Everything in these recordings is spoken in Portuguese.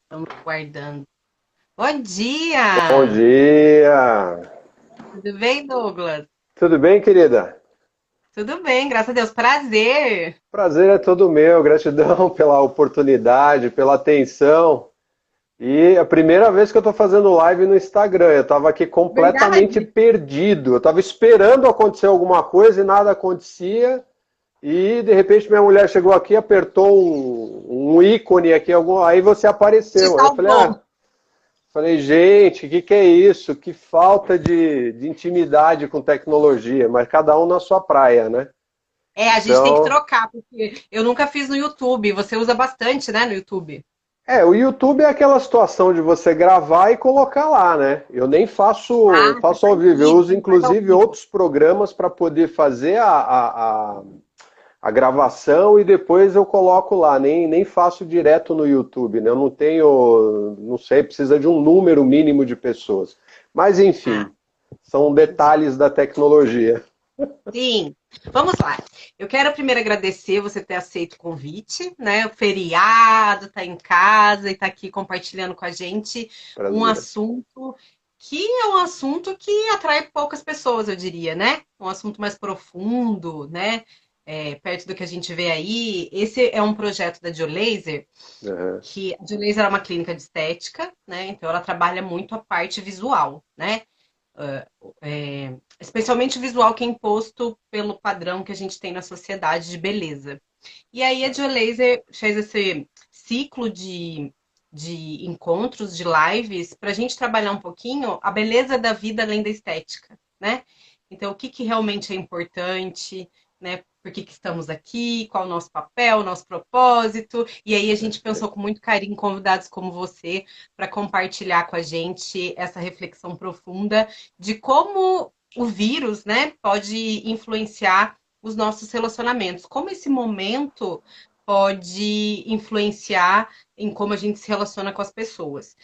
Estamos aguardando. Bom Bom dia! dia! Tudo bem, Douglas? Tudo bem, querida? Tudo bem, graças a Deus. Prazer! Prazer é todo meu, gratidão pela oportunidade, pela atenção. E é a primeira vez que eu estou fazendo live no Instagram, eu estava aqui completamente Verdade. perdido. Eu estava esperando acontecer alguma coisa e nada acontecia. E de repente minha mulher chegou aqui, apertou um ícone aqui, aí você Te apareceu. Aí eu falei, salvou. gente, o que é isso? Que falta de intimidade com tecnologia, mas cada um na sua praia, né? É, a gente tem que Então, trocar, porque eu nunca fiz no YouTube. Você usa bastante, né, no YouTube? o YouTube é aquela situação de você gravar e colocar lá, né? Eu nem Ah, você faço ao faz vivo, eu uso vídeo, faz ao inclusive vivo. outros programas para poder fazer a gravação e depois eu coloco lá, nem faço direto no YouTube, né? Eu não tenho, não sei, precisa de um número mínimo de pessoas. Mas Ah, enfim, são entendi. detalhes da tecnologia. Sim, vamos lá. Eu quero primeiro agradecer você ter aceito o convite, né? O feriado, tá em casa e tá aqui compartilhando com a gente um Prazer. assunto que é um assunto que atrai poucas pessoas, eu diria, né? Um assunto mais profundo, né? Perto do que a gente vê aí. Esse é um projeto da Geolaser, Uhum. que a Geolaser é uma clínica de estética, né? Então ela trabalha muito a parte visual, né? Especialmente o visual que é imposto pelo padrão que a gente tem na sociedade de beleza. E aí a Geolaser fez esse ciclo de encontros, de lives, para a gente trabalhar um pouquinho a beleza da vida além da estética, né? Então, o que, que realmente é importante, né? Por que, que estamos aqui, qual o nosso papel, o nosso propósito. E aí a gente pensou com muito carinho em convidados como você para compartilhar com a gente essa reflexão profunda de como o vírus, né, pode influenciar os nossos relacionamentos. Como esse momento pode influenciar em como a gente se relaciona com as pessoas.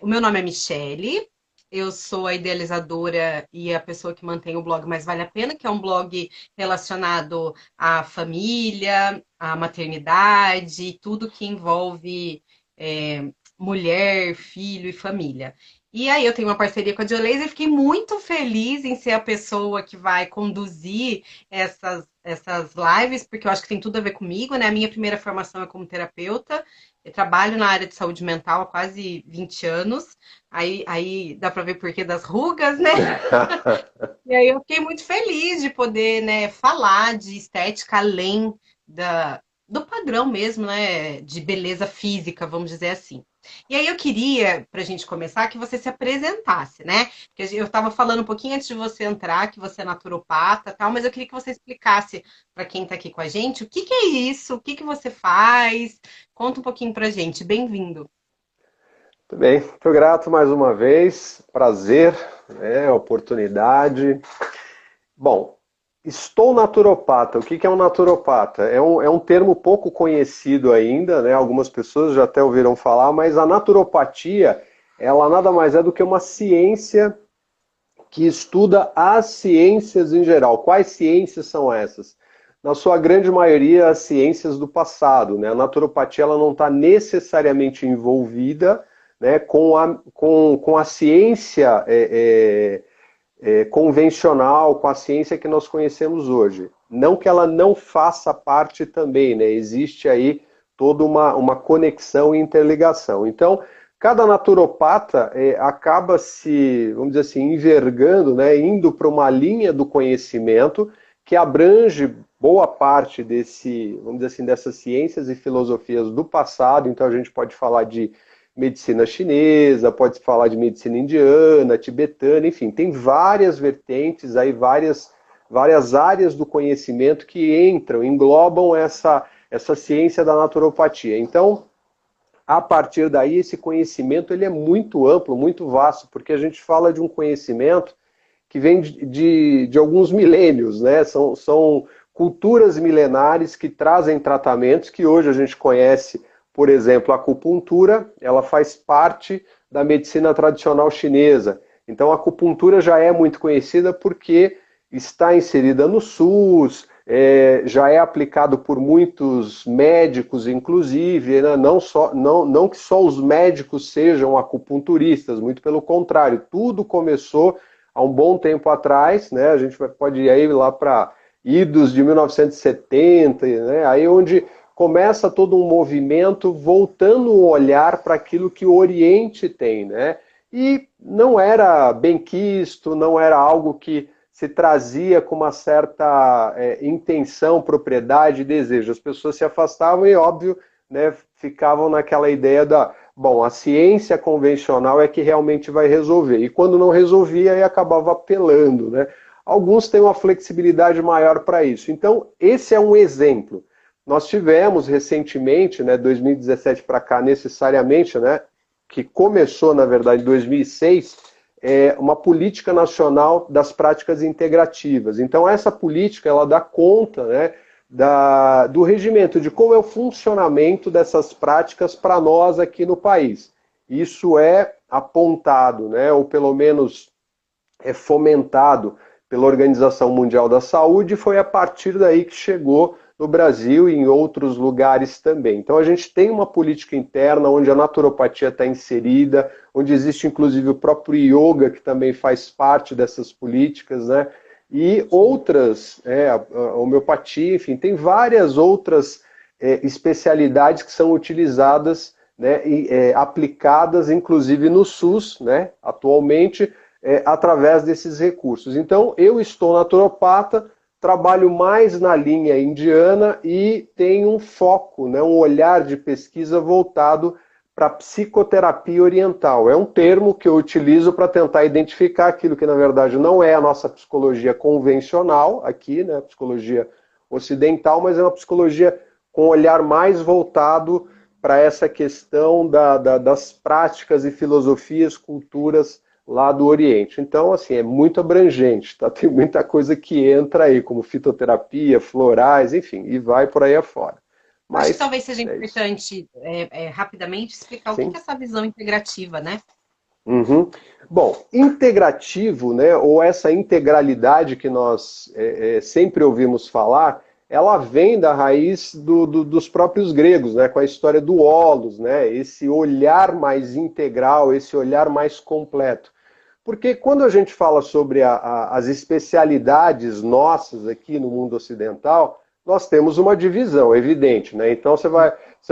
O meu nome é Michele, eu sou a idealizadora e a pessoa que mantém o blog Mais Vale a Pena, que é um blog relacionado à família, à maternidade, tudo que envolve mulher, filho e família. E aí eu tenho uma parceria com a Diolaser e fiquei muito feliz em ser a pessoa que vai conduzir essas lives, porque eu acho que tem tudo a ver comigo, né? A minha primeira formação é como terapeuta, eu trabalho na área de saúde mental há quase 20 anos, aí dá para ver por que das rugas, né? E aí eu fiquei muito feliz de poder, né, falar de estética além do padrão mesmo, né, de beleza física, vamos dizer assim. E aí eu queria, para a gente começar, que você se apresentasse, né? Porque eu estava falando um pouquinho antes de você entrar, que você é naturopata e tal, mas eu queria que você explicasse para quem está aqui com a gente o que que é isso, o que que você faz. Conta um pouquinho para a gente. Bem-vindo. Tudo bem, muito grato mais uma vez, prazer, né, oportunidade. Bom, estou naturopata. O que é um naturopata? É um termo pouco conhecido ainda, né? Algumas pessoas já até ouviram falar, mas a naturopatia, ela nada mais é do que uma ciência que estuda as ciências em geral. Quais ciências são essas? Na sua grande maioria, as ciências do passado. Né? A naturopatia ela não está necessariamente envolvida, né, com a ciência convencional, com a ciência que nós conhecemos hoje. Não que ela não faça parte também, né? Existe aí toda uma conexão e interligação. Então, cada naturopata acaba se, vamos dizer assim, envergando, né, indo para uma linha do conhecimento que abrange boa parte vamos dizer assim, dessas ciências e filosofias do passado. Então, a gente pode falar de medicina chinesa, pode falar de medicina indiana, tibetana, enfim, tem várias vertentes aí, várias áreas do conhecimento que englobam essa ciência da naturopatia. Então, a partir daí, esse conhecimento ele é muito amplo, muito vasto, porque a gente fala de um conhecimento que vem de alguns milênios, né? São culturas milenares que trazem tratamentos que hoje a gente conhece, por exemplo, a acupuntura, ela faz parte da medicina tradicional chinesa. Então a acupuntura já é muito conhecida porque está inserida no SUS, já é aplicado por muitos médicos, inclusive, né? Não que só os médicos sejam acupunturistas, muito pelo contrário, tudo começou há um bom tempo atrás, né? A gente pode ir aí lá para idos de 1970, né? Aí onde começa todo um movimento voltando o olhar para aquilo que o Oriente tem, né? E não era benquisto, não era algo que se trazia com uma certa intenção, propriedade, desejo. As pessoas se afastavam e, óbvio, né, ficavam naquela ideia da, bom, a ciência convencional é que realmente vai resolver. E quando não resolvia, aí acabava apelando, né? Alguns têm uma flexibilidade maior para isso. Então, esse é um exemplo. Nós tivemos recentemente, né, 2017 para cá, necessariamente, né, que começou, na verdade, em 2006, uma política nacional das práticas integrativas. Então, essa política, ela dá conta, né, do regimento, de como é o funcionamento dessas práticas para nós aqui no país. Isso é apontado, né, ou pelo menos é fomentado pela Organização Mundial da Saúde, e foi a partir daí que chegou no Brasil e em outros lugares também. Então a gente tem uma política interna onde a naturopatia está inserida, onde existe inclusive o próprio yoga, que também faz parte dessas políticas, né? E outras, a homeopatia, enfim, tem várias outras especialidades que são utilizadas, né, e aplicadas inclusive no SUS, né, atualmente, através desses recursos. Então, eu estou naturopata, trabalho mais na linha indiana e tenho um foco, né, um olhar de pesquisa voltado para psicoterapia oriental. É um termo que eu utilizo para tentar identificar aquilo que, na verdade, não é a nossa psicologia convencional aqui, né, psicologia ocidental, mas é uma psicologia com um olhar mais voltado para essa questão das práticas e filosofias, culturas lá do Oriente. Então, assim, é muito abrangente, tá? Tem muita coisa que entra aí, como fitoterapia, florais, enfim, e vai por aí afora. Acho que Mas, talvez seja é isso. importante rapidamente explicar o que Sim. é essa visão integrativa, né? Uhum. Bom, integrativo, né, ou essa integralidade que nós sempre ouvimos falar, ela vem da raiz dos próprios gregos, né, com a história do holos, né, esse olhar mais integral, esse olhar mais completo. Porque quando a gente fala sobre as especialidades nossas aqui no mundo ocidental, nós temos uma divisão, evidente, né? Então você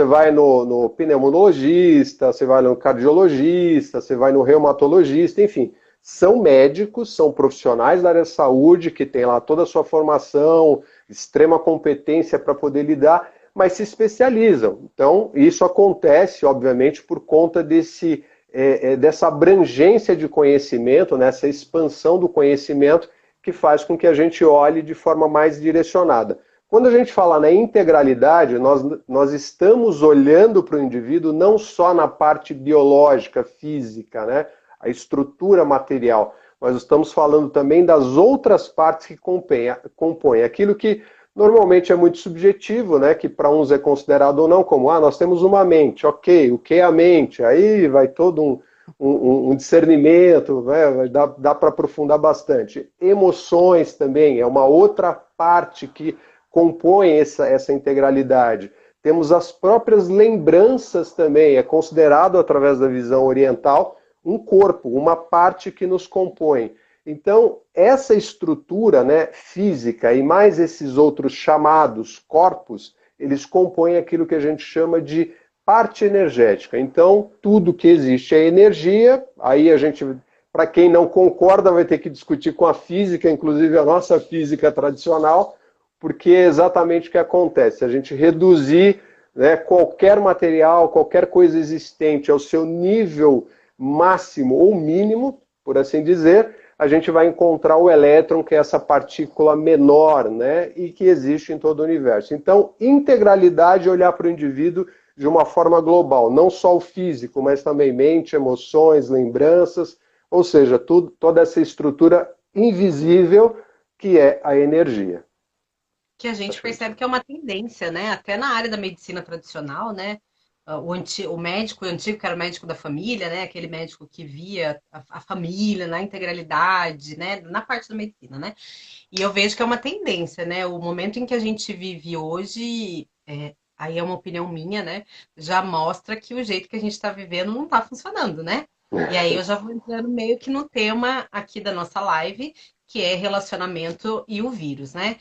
vai no pneumologista, você vai no cardiologista, você vai no reumatologista, enfim, são médicos, são profissionais da área de saúde que têm lá toda a sua formação, extrema competência para poder lidar, mas se especializam. Então, isso acontece, obviamente, por conta dessa abrangência de conhecimento, nessa expansão do conhecimento que faz com que a gente olhe de forma mais direcionada. Quando a gente fala na integralidade, nós estamos olhando para o indivíduo não só na parte biológica, física, né, a estrutura material, mas estamos falando também das outras partes que compõem aquilo que normalmente é muito subjetivo, né, que para uns é considerado ou não como, nós temos uma mente, ok, o que é a mente? Aí vai todo um discernimento, né, dá para aprofundar bastante. Emoções também é uma outra parte que compõe essa integralidade. Temos as próprias lembranças também, é considerado, através da visão oriental, um corpo, uma parte que nos compõe. Então, essa estrutura, né, física e mais esses outros chamados corpos, eles compõem aquilo que a gente chama de parte energética. Então, tudo que existe é energia, aí a gente, para quem não concorda, vai ter que discutir com a física, inclusive a nossa física tradicional, porque é exatamente o que acontece. A gente reduzir, né, qualquer material, qualquer coisa existente ao seu nível máximo ou mínimo, por assim dizer, a gente vai encontrar o elétron, que é essa partícula menor, né, e que existe em todo o universo. Então, integralidade é olhar para o indivíduo de uma forma global, não só o físico, mas também mente, emoções, lembranças, ou seja, toda essa estrutura invisível que é a energia. Que a gente percebe que é uma tendência, né? Até na área da medicina tradicional, né? o médico antigo, que era o médico da família, né? Aquele médico que via a família na integralidade, né? Na parte da medicina, né? E eu vejo que é uma tendência, né? O momento em que a gente vive hoje, aí é uma opinião minha, né? Já mostra que o jeito que a gente está vivendo não está funcionando, né? E aí eu já vou entrando meio que no tema aqui da nossa live, que é relacionamento e o vírus, né?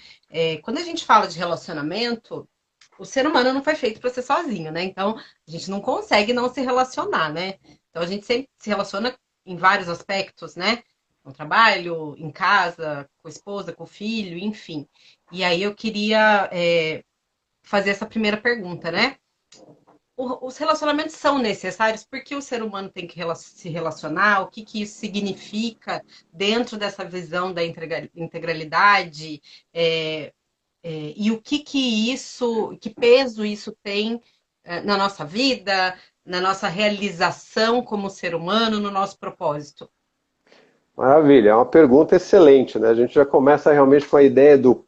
Quando a gente fala de relacionamento, o ser humano não foi feito para ser sozinho, né? Então a gente não consegue não se relacionar, né? Então a gente sempre se relaciona em vários aspectos, né? No trabalho, em casa, com a esposa, com o filho, enfim. E aí eu queria fazer essa primeira pergunta, né? Os relacionamentos são necessários porque o ser humano tem que se relacionar, o que, que isso significa dentro dessa visão da integralidade, e o que, que isso, que peso isso tem na nossa vida, na nossa realização como ser humano, no nosso propósito. Maravilha, é uma pergunta excelente, né? A gente já começa realmente com a ideia do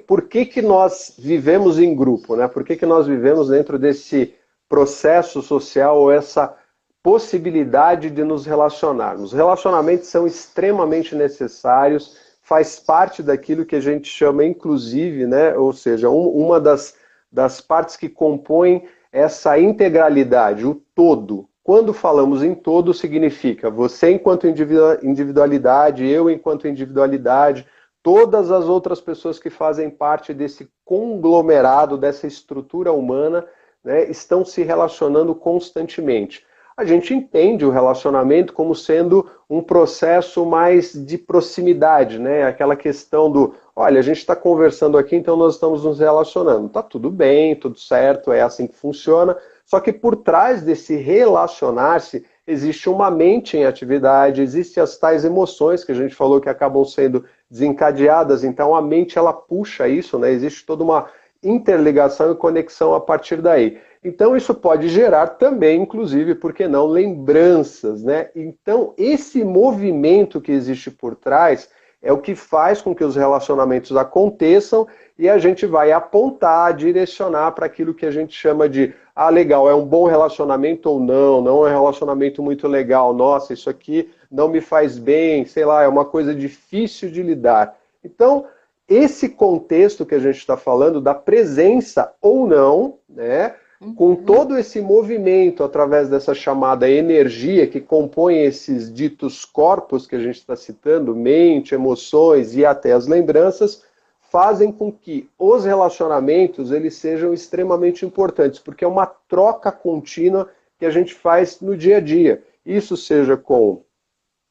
por que que nós vivemos em grupo, né? Por que que nós vivemos dentro desse processo social ou essa possibilidade de nos relacionarmos. Os relacionamentos são extremamente necessários, faz parte daquilo que a gente chama inclusive, né? Ou seja, uma das partes que compõem essa integralidade, o todo. Quando falamos em todo, significa você enquanto individualidade, eu enquanto individualidade, todas as outras pessoas que fazem parte desse conglomerado, dessa estrutura humana, né, estão se relacionando constantemente. A gente entende o relacionamento como sendo um processo mais de proximidade, né? Aquela questão do, olha, a gente está conversando aqui, então nós estamos nos relacionando. Tá tudo bem, tudo certo, é assim que funciona. Só que por trás desse relacionar-se, existe uma mente em atividade, existem as tais emoções que a gente falou que acabam sendo desencadeadas, então a mente ela puxa isso, né? Existe toda uma interligação e conexão a partir daí. Então isso pode gerar também, inclusive, por que não, lembranças, né? Então esse movimento que existe por trás é o que faz com que os relacionamentos aconteçam e a gente vai apontar, direcionar para aquilo que a gente chama de legal, é um bom relacionamento ou não, não é um relacionamento muito legal, nossa, isso aqui não me faz bem, sei lá, é uma coisa difícil de lidar. Então, esse contexto que a gente está falando, da presença ou não, né, com todo esse movimento através dessa chamada energia que compõe esses ditos corpos que a gente está citando, mente, emoções e até as lembranças, fazem com que os relacionamentos eles sejam extremamente importantes, porque é uma troca contínua que a gente faz no dia a dia. Isso seja com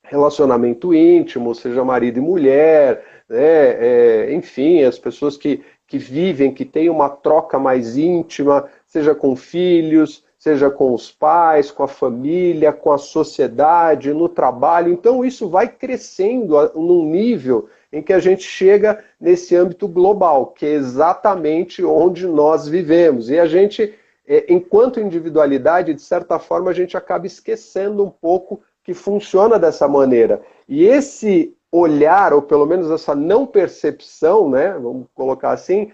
relacionamento íntimo, seja marido e mulher, né? Enfim, as pessoas que vivem, que têm uma troca mais íntima, seja com filhos, seja com os pais, com a família, com a sociedade, no trabalho. Então isso vai crescendo num nível em que a gente chega nesse âmbito global, que é exatamente onde nós vivemos. E a gente, enquanto individualidade, de certa forma, a gente acaba esquecendo um pouco que funciona dessa maneira. E esse olhar, ou pelo menos essa não percepção, né, vamos colocar assim,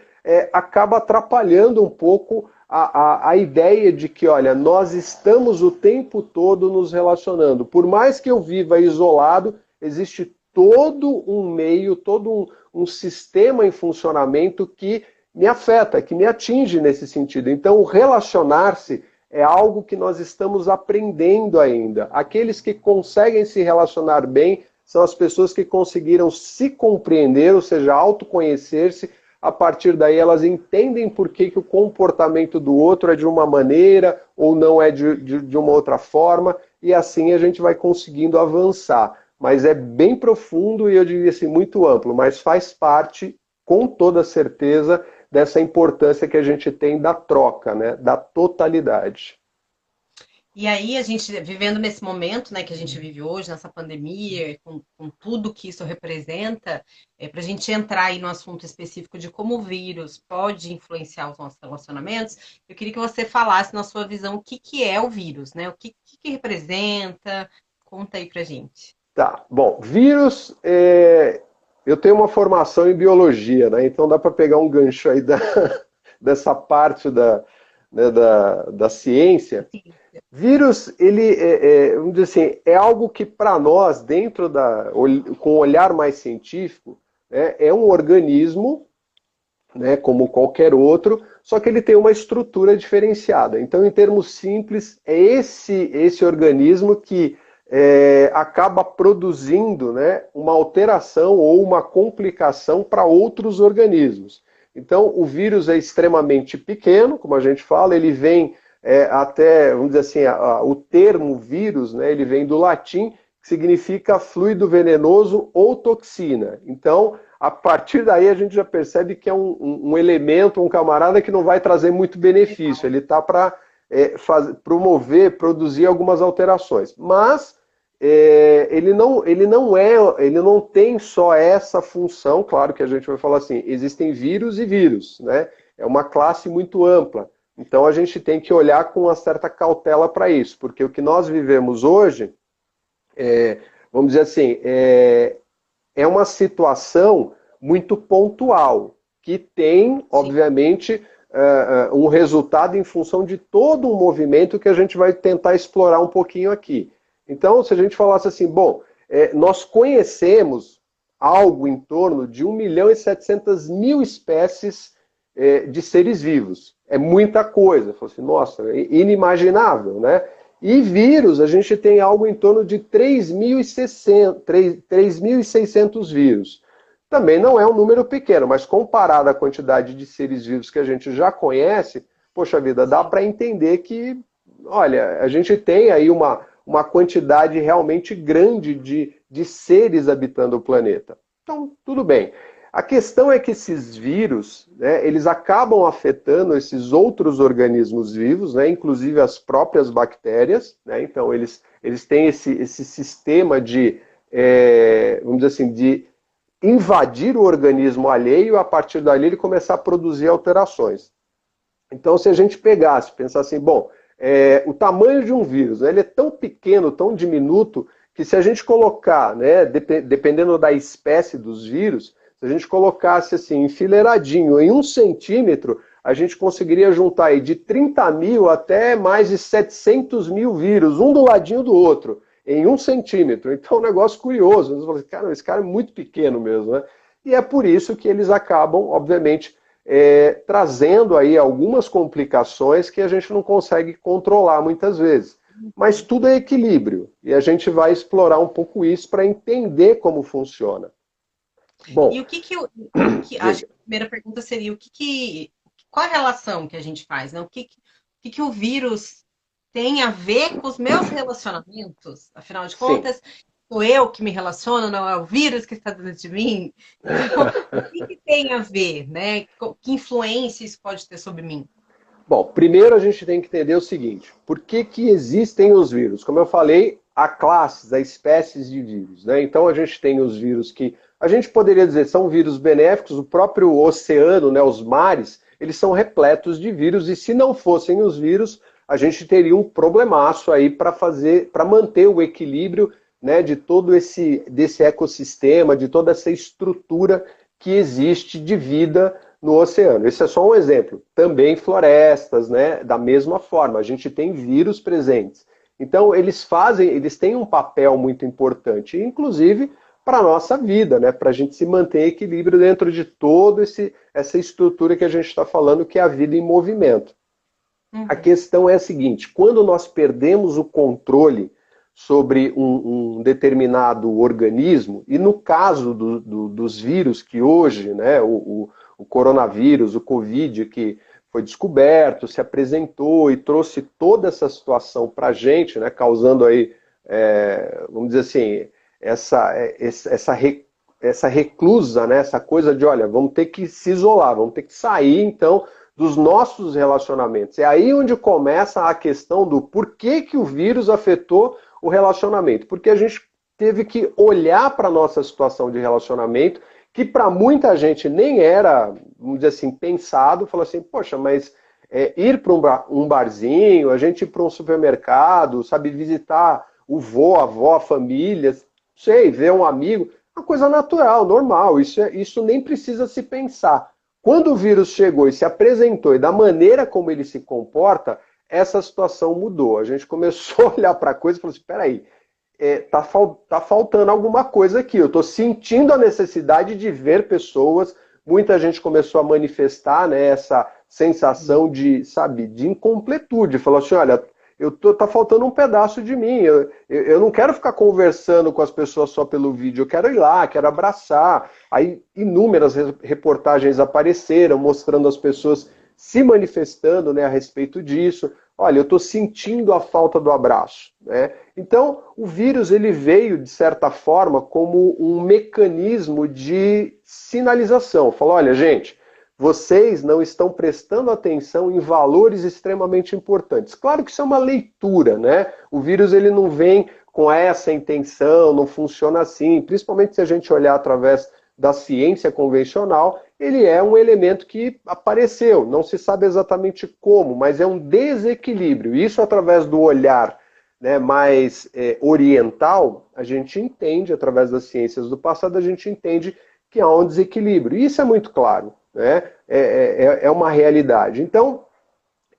acaba atrapalhando um pouco a ideia de que, olha, nós estamos o tempo todo nos relacionando. Por mais que eu viva isolado, existe todo um meio, todo um sistema em funcionamento que me afeta, que me atinge nesse sentido. Então, o relacionar-se é algo que nós estamos aprendendo ainda. Aqueles que conseguem se relacionar bem são as pessoas que conseguiram se compreender, ou seja, autoconhecer-se. A partir daí elas entendem por que o comportamento do outro é de uma maneira ou não é de uma outra forma, e assim a gente vai conseguindo avançar. Mas é bem profundo e eu diria assim, muito amplo, mas faz parte, com toda certeza, dessa importância que a gente tem da troca, né, da totalidade. E aí, a gente vivendo nesse momento, né, que a gente vive hoje, nessa pandemia, com tudo que isso representa, para a gente entrar aí no assunto específico de como o vírus pode influenciar os nossos relacionamentos, eu queria que você falasse, na sua visão, o que, que é o vírus, né? O que, que representa? Conta aí pra gente. Tá, bom, vírus, eu tenho uma formação em biologia, né? Então dá para pegar um gancho aí dessa parte né, da ciência, vírus, ele, vamos dizer assim, é algo que para nós, com um olhar mais científico, né, é um organismo, né, como qualquer outro, só que ele tem uma estrutura diferenciada. Então, em termos simples, é esse organismo que acaba produzindo, né, uma alteração ou uma complicação para outros organismos. Então, o vírus é extremamente pequeno, como a gente fala, ele vem até, vamos dizer assim, o termo vírus, né, ele vem do latim, que significa fluido venenoso ou toxina. Então, a partir daí a gente já percebe que é um elemento, um camarada que não vai trazer muito benefício. Ele está para promover, produzir algumas alterações. Mas ele não tem só essa função. Claro que a gente vai falar assim, existem vírus e vírus, né? É uma classe muito ampla. Então a gente tem que olhar com uma certa cautela para isso, porque o que nós vivemos hoje, vamos dizer assim, é uma situação muito pontual, que tem, obviamente, um resultado em função de todo um movimento que a gente vai tentar explorar um pouquinho aqui. Então, se a gente falasse assim, bom, nós conhecemos algo em torno de 1.700.000 espécies de seres vivos. É muita coisa. Falei assim, nossa, é inimaginável, né? E vírus, a gente tem algo em torno de 3.600 vírus. Também não é um número pequeno, mas comparado à quantidade de seres vivos que a gente já conhece, poxa vida, dá para entender que, olha, a gente tem aí uma quantidade realmente grande de seres habitando o planeta. Então, tudo bem. A questão é que esses vírus, né, eles acabam afetando esses outros organismos vivos, né, inclusive as próprias bactérias, né, então eles têm esse sistema de, vamos dizer assim, de invadir o organismo alheio e a partir dali ele começar a produzir alterações. Então, se a gente pegasse, pensar assim, bom, o tamanho de um vírus, né, ele é tão pequeno, tão diminuto, que se a gente colocar, né, dependendo da espécie dos vírus, se a gente colocasse assim, enfileiradinho em 1 centímetro, a gente conseguiria juntar aí de 30.000 até mais de 700.000 vírus, um do ladinho do outro, em 1 centímetro. Então é um negócio curioso. Você fala assim, cara, esse cara é muito pequeno mesmo, né? E é por isso que eles acabam, obviamente, trazendo aí algumas complicações que a gente não consegue controlar muitas vezes. Mas tudo é equilíbrio. E a gente vai explorar um pouco isso para entender como funciona. Bom, e acho que a primeira pergunta seria qual a relação que a gente faz, né? O que o vírus tem a ver com os meus relacionamentos? Afinal de sim. contas, sou eu que me relaciono, não é o vírus que está dentro de mim? Então, o que tem a ver, né? Que influência isso pode ter sobre mim? Bom, primeiro a gente tem que entender o seguinte, por que existem os vírus? Como eu falei, há classes, há espécies de vírus, né? Então a gente tem os vírus que, a gente poderia dizer, são vírus benéficos, o próprio oceano, né, os mares, eles são repletos de vírus, e se não fossem os vírus, a gente teria um problemaço aí para manter o equilíbrio, né, desse ecossistema, de toda essa estrutura que existe de vida no oceano. Esse é só um exemplo. Também florestas, né? Da mesma forma, a gente tem vírus presentes. Então, eles têm um papel muito importante, inclusive para a nossa vida, né? Para a gente se manter em equilíbrio dentro de toda essa estrutura que a gente está falando, que é a vida em movimento. A questão é a seguinte, quando nós perdemos o controle sobre um determinado organismo, e no caso dos vírus que hoje, né, o coronavírus, o Covid, que foi descoberto, se apresentou e trouxe toda essa situação para a gente, né, causando aí, vamos dizer assim, essa reclusa, né, essa coisa de, olha, vamos ter que se isolar, vamos ter que sair, então, dos nossos relacionamentos. É aí onde começa a questão do porquê que o vírus afetou o relacionamento. Porque a gente teve que olhar para a nossa situação de relacionamento, que para muita gente nem era, vamos dizer assim, pensado, falou assim, poxa, mas ir para um barzinho, a gente ir para um supermercado, sabe, visitar o vô, a avó, a família, sei, ver um amigo, uma coisa natural, normal, isso nem precisa se pensar. Quando o vírus chegou e se apresentou e da maneira como ele se comporta, essa situação mudou. A gente começou a olhar para a coisa e falou assim, peraí, tá faltando alguma coisa aqui. Eu estou sentindo a necessidade de ver pessoas. Muita gente começou a manifestar, né, essa sensação de, sabe, de incompletude. Falou assim, olha, tá faltando um pedaço de mim. Eu não quero ficar conversando com as pessoas só pelo vídeo. Eu quero ir lá, quero abraçar. Aí inúmeras reportagens apareceram mostrando as pessoas se manifestando, né, a respeito disso. Olha, eu estou sentindo a falta do abraço, né? Então, o vírus ele veio, de certa forma, como um mecanismo de sinalização. Falou, olha, gente, vocês não estão prestando atenção em valores extremamente importantes. Claro que isso é uma leitura, né? O vírus ele não vem com essa intenção, não funciona assim, principalmente se a gente olhar através da ciência convencional, ele é um elemento que apareceu, não se sabe exatamente como, mas é um desequilíbrio. Isso através do olhar, né, mais oriental, a gente entende, através das ciências do passado, a gente entende que há um desequilíbrio. E isso é muito claro, né? É uma realidade. Então,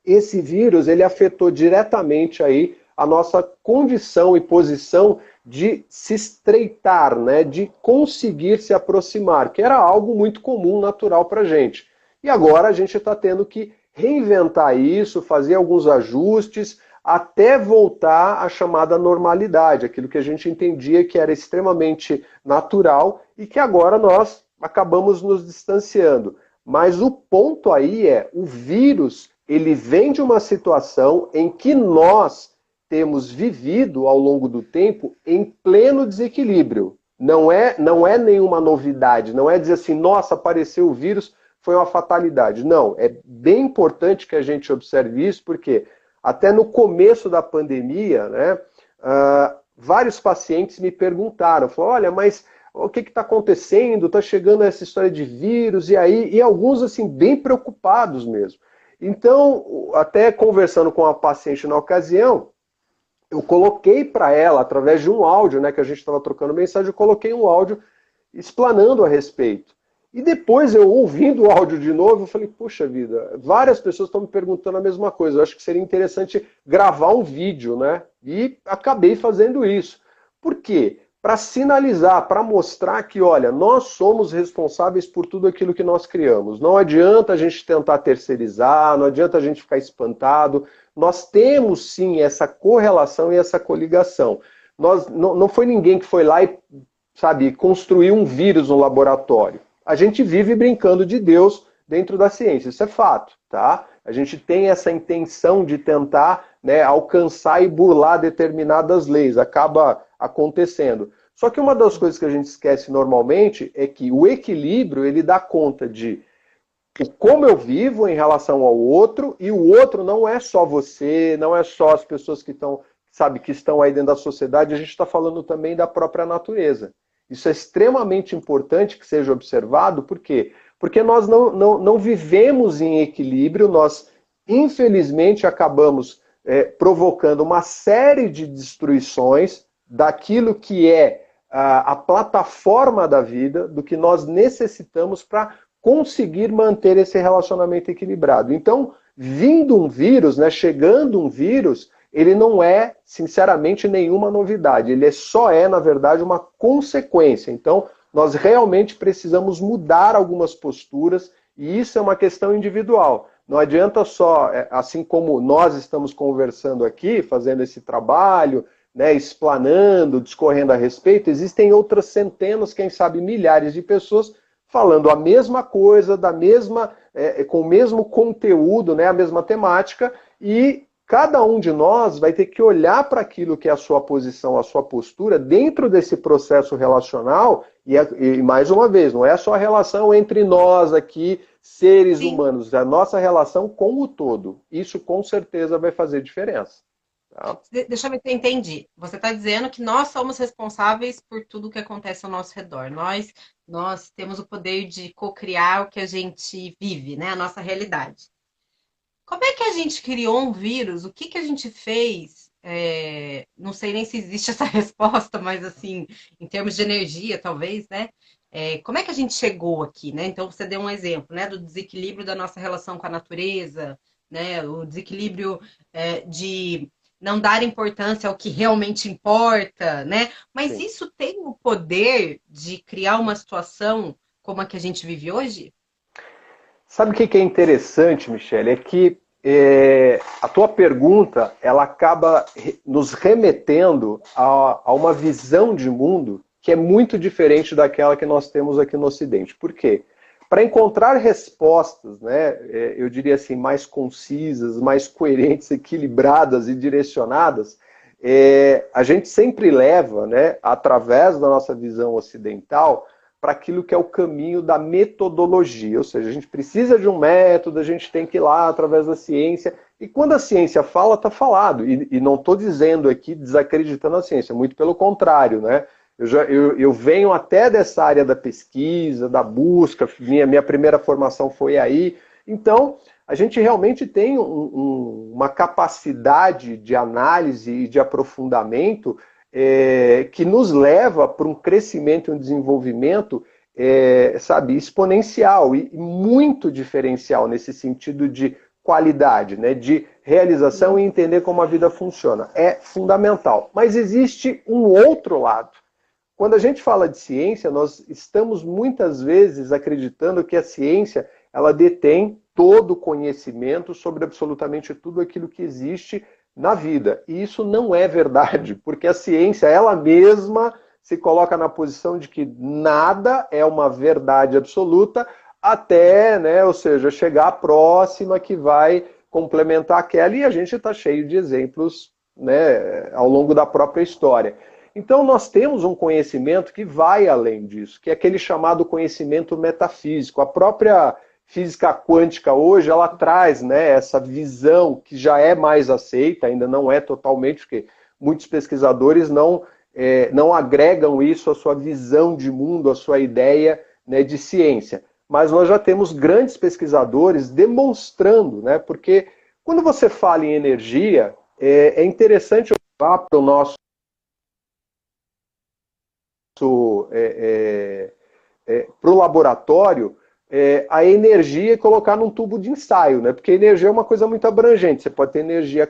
esse vírus ele afetou diretamente aí a nossa condição e posição de se estreitar, né, de conseguir se aproximar, que era algo muito comum, natural para a gente. E agora a gente está tendo que reinventar isso, fazer alguns ajustes, até voltar à chamada normalidade, aquilo que a gente entendia que era extremamente natural e que agora nós acabamos nos distanciando. Mas o ponto aí é, o vírus, ele vem de uma situação em que nós temos vivido ao longo do tempo em pleno desequilíbrio. Não é nenhuma novidade, não é dizer assim, nossa, apareceu o vírus, foi uma fatalidade. Não, é bem importante que a gente observe isso, porque até no começo da pandemia, né, vários pacientes me perguntaram, falaram, olha, mas o que está acontecendo? Está chegando essa história de vírus, e alguns assim bem preocupados mesmo. Então, até conversando com a paciente na ocasião, eu coloquei para ela, através de um áudio, né, que a gente estava trocando mensagem, eu coloquei um áudio explanando a respeito. E depois, eu ouvindo o áudio de novo, eu falei, puxa vida, várias pessoas estão me perguntando a mesma coisa, eu acho que seria interessante gravar um vídeo, né? E acabei fazendo isso. Por quê? Para sinalizar, para mostrar que, olha, nós somos responsáveis por tudo aquilo que nós criamos. Não adianta a gente tentar terceirizar, não adianta a gente ficar espantado. Nós temos, sim, essa correlação e essa coligação. Não foi ninguém que foi lá e, sabe, construiu um vírus no laboratório. A gente vive brincando de Deus dentro da ciência, isso é fato, tá? A gente tem essa intenção de tentar, né, alcançar e burlar determinadas leis, acaba acontecendo. Só que uma das coisas que a gente esquece normalmente é que o equilíbrio, ele dá conta de como eu vivo em relação ao outro, e o outro não é só você, não é só as pessoas que estão, sabe, que estão aí dentro da sociedade, a gente está falando também da própria natureza. Isso é extremamente importante que seja observado, por quê? Porque nós não vivemos em equilíbrio, nós infelizmente acabamos provocando uma série de destruições daquilo que é a plataforma da vida, do que nós necessitamos para conseguir manter esse relacionamento equilibrado. Então, vindo um vírus, né, chegando um vírus, ele não é, sinceramente, nenhuma novidade. Ele só é, na verdade, uma consequência. Então, nós realmente precisamos mudar algumas posturas e isso é uma questão individual. Não adianta só, assim como nós estamos conversando aqui, fazendo esse trabalho, né, explanando, discorrendo a respeito, existem outras centenas, quem sabe milhares de pessoas falando a mesma coisa, com o mesmo conteúdo, né, a mesma temática, e cada um de nós vai ter que olhar para aquilo que é a sua posição, a sua postura dentro desse processo relacional, e mais uma vez, não é só a relação entre nós aqui, seres Sim. humanos, é a nossa relação com o todo. Isso com certeza vai fazer diferença. Tá? Deixa eu ver se eu entendi. Você está dizendo que nós somos responsáveis por tudo que acontece ao nosso redor. Nós temos o poder de co-criar o que a gente vive, né? A nossa realidade. Como é que a gente criou um vírus? O que a gente fez? Não sei nem se existe essa resposta, mas assim, em termos de energia, talvez, né? como é que a gente chegou aqui, né? Então você deu um exemplo, né, do desequilíbrio da nossa relação com a natureza, né? O desequilíbrio de não dar importância ao que realmente importa, né? Mas Sim. isso tem o poder de criar uma situação como a que a gente vive hoje? Sabe o que é interessante, Michele? É que a tua pergunta ela acaba nos remetendo a uma visão de mundo que é muito diferente daquela que nós temos aqui no Ocidente. Por quê? Para encontrar respostas, né, eu diria assim, mais concisas, mais coerentes, equilibradas e direcionadas, a gente sempre leva, né, através da nossa visão ocidental, para aquilo que é o caminho da metodologia. Ou seja, a gente precisa de um método, a gente tem que ir lá através da ciência. E quando a ciência fala, está falado. E não estou dizendo aqui desacreditando a ciência, muito pelo contrário, né? Eu venho até dessa área da pesquisa, da busca, minha primeira formação foi aí. Então, a gente realmente tem uma capacidade de análise e de aprofundamento que nos leva para um crescimento e um desenvolvimento, sabe, exponencial e muito diferencial nesse sentido de qualidade, né, de realização e entender como a vida funciona. É fundamental. Mas existe um outro lado. Quando a gente fala de ciência, nós estamos muitas vezes acreditando que a ciência ela detém todo o conhecimento sobre absolutamente tudo aquilo que existe na vida. E isso não é verdade, porque a ciência ela mesma se coloca na posição de que nada é uma verdade absoluta até, né, ou seja, chegar à próxima que vai complementar aquela, e a gente está cheio de exemplos, né, ao longo da própria história. Então nós temos um conhecimento que vai além disso, que é aquele chamado conhecimento metafísico. A própria física quântica hoje, ela traz, né, essa visão que já é mais aceita, ainda não é totalmente, porque muitos pesquisadores não agregam isso à sua visão de mundo, à sua ideia, né, de ciência. Mas nós já temos grandes pesquisadores demonstrando, né, porque quando você fala em energia, é interessante olhar para o nosso para o laboratório a energia e colocar num tubo de ensaio, né? Porque energia é uma coisa muito abrangente. Você pode ter energia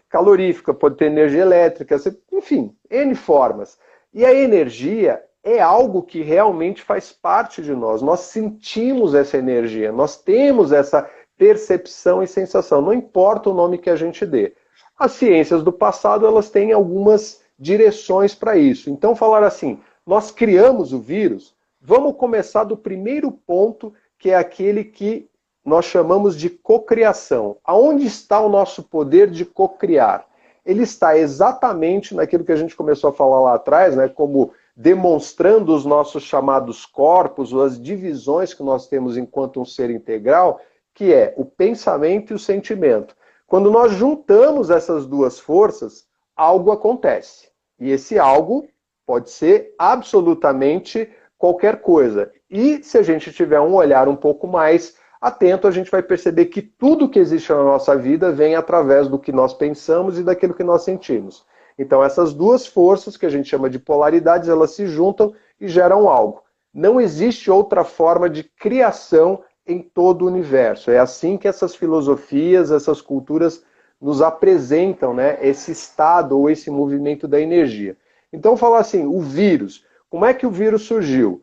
calorífica, pode ter energia elétrica, enfim, N formas. E a energia é algo que realmente faz parte de nós. Nós sentimos essa energia, nós temos essa percepção e sensação, não importa o nome que a gente dê. As ciências do passado, elas têm algumas direções para isso. Então, falar assim, nós criamos o vírus, vamos começar do primeiro ponto, que é aquele que nós chamamos de cocriação. Aonde está o nosso poder de cocriar? Ele está exatamente naquilo que a gente começou a falar lá atrás, né, como demonstrando os nossos chamados corpos, ou as divisões que nós temos enquanto um ser integral, que é o pensamento e o sentimento. Quando nós juntamos essas duas forças, algo acontece. E esse algo pode ser absolutamente qualquer coisa. E se a gente tiver um olhar um pouco mais atento, a gente vai perceber que tudo que existe na nossa vida vem através do que nós pensamos e daquilo que nós sentimos. Então essas duas forças, que a gente chama de polaridades, elas se juntam e geram algo. Não existe outra forma de criação em todo o universo. É assim que essas filosofias, essas culturas nos apresentam, né, esse estado ou esse movimento da energia. Então, falar assim, o vírus. Como é que o vírus surgiu?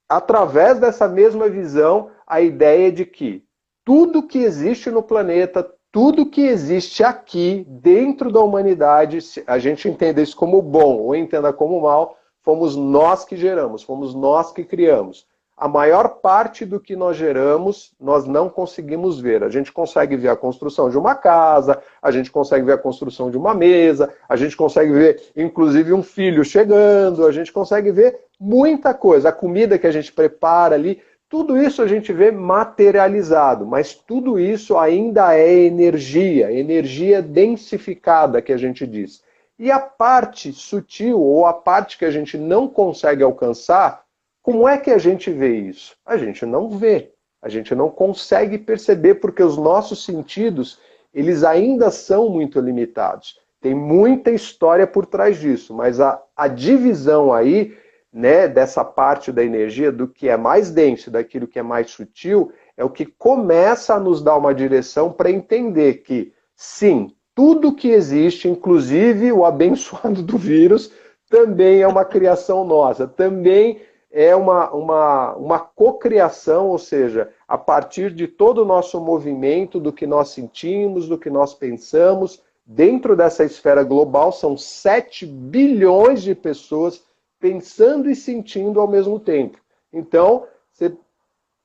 Através dessa mesma visão, a ideia de que tudo que existe no planeta, tudo que existe aqui, dentro da humanidade, se a gente entenda isso como bom ou entenda como mal, fomos nós que geramos, fomos nós que criamos. A maior parte do que nós geramos, nós não conseguimos ver. A gente consegue ver a construção de uma casa, a gente consegue ver a construção de uma mesa, a gente consegue ver, inclusive, um filho chegando, a gente consegue ver muita coisa. A comida que a gente prepara ali, tudo isso a gente vê materializado, mas tudo isso ainda é energia, energia densificada, que a gente diz. E a parte sutil, ou a parte que a gente não consegue alcançar, como é que a gente vê isso? A gente não vê, a gente não consegue perceber porque os nossos sentidos, eles ainda são muito limitados. Tem muita história por trás disso, mas a divisão aí né, dessa parte da energia, do que é mais denso, daquilo que é mais sutil, é o que começa a nos dar uma direção para entender que, sim, tudo que existe, inclusive o abençoado do vírus, também é uma criação nossa, também é uma cocriação, ou seja, a partir de todo o nosso movimento, do que nós sentimos, do que nós pensamos, dentro dessa esfera global, são 7 bilhões de pessoas pensando e sentindo ao mesmo tempo. Então, você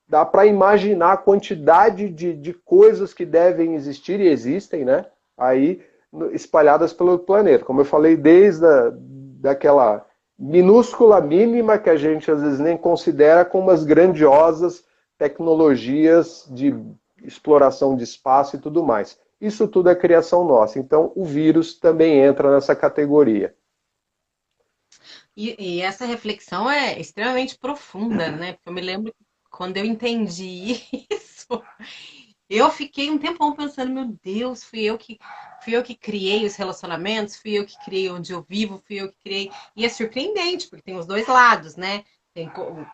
dá para imaginar a quantidade de coisas que devem existir e existem, né? Aí espalhadas pelo planeta. Como eu falei, desde daquela minúscula mínima que a gente às vezes nem considera, com umas grandiosas tecnologias de exploração de espaço e tudo mais. Isso tudo é criação nossa. Então, o vírus também entra nessa categoria. E essa reflexão é extremamente profunda, né? Porque eu me lembro que quando eu entendi isso, eu fiquei um tempão pensando, meu Deus, fui eu que criei os relacionamentos, fui eu que criei onde eu vivo, fui eu que criei. E é surpreendente, porque tem os dois lados, né? Tem,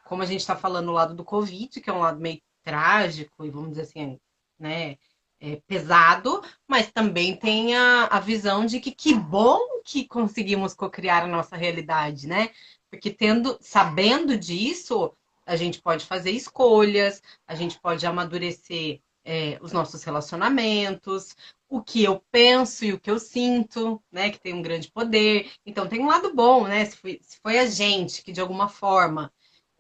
como a gente está falando, o lado do Covid, que é um lado meio trágico e vamos dizer assim, né? Pesado, mas também tem a visão de que bom que conseguimos cocriar a nossa realidade, né? Porque sabendo disso, a gente pode fazer escolhas, a gente pode amadurecer os nossos relacionamentos, o que eu penso e o que eu sinto, né? Que tem um grande poder. Então tem um lado bom, né? Se foi a gente que de alguma forma,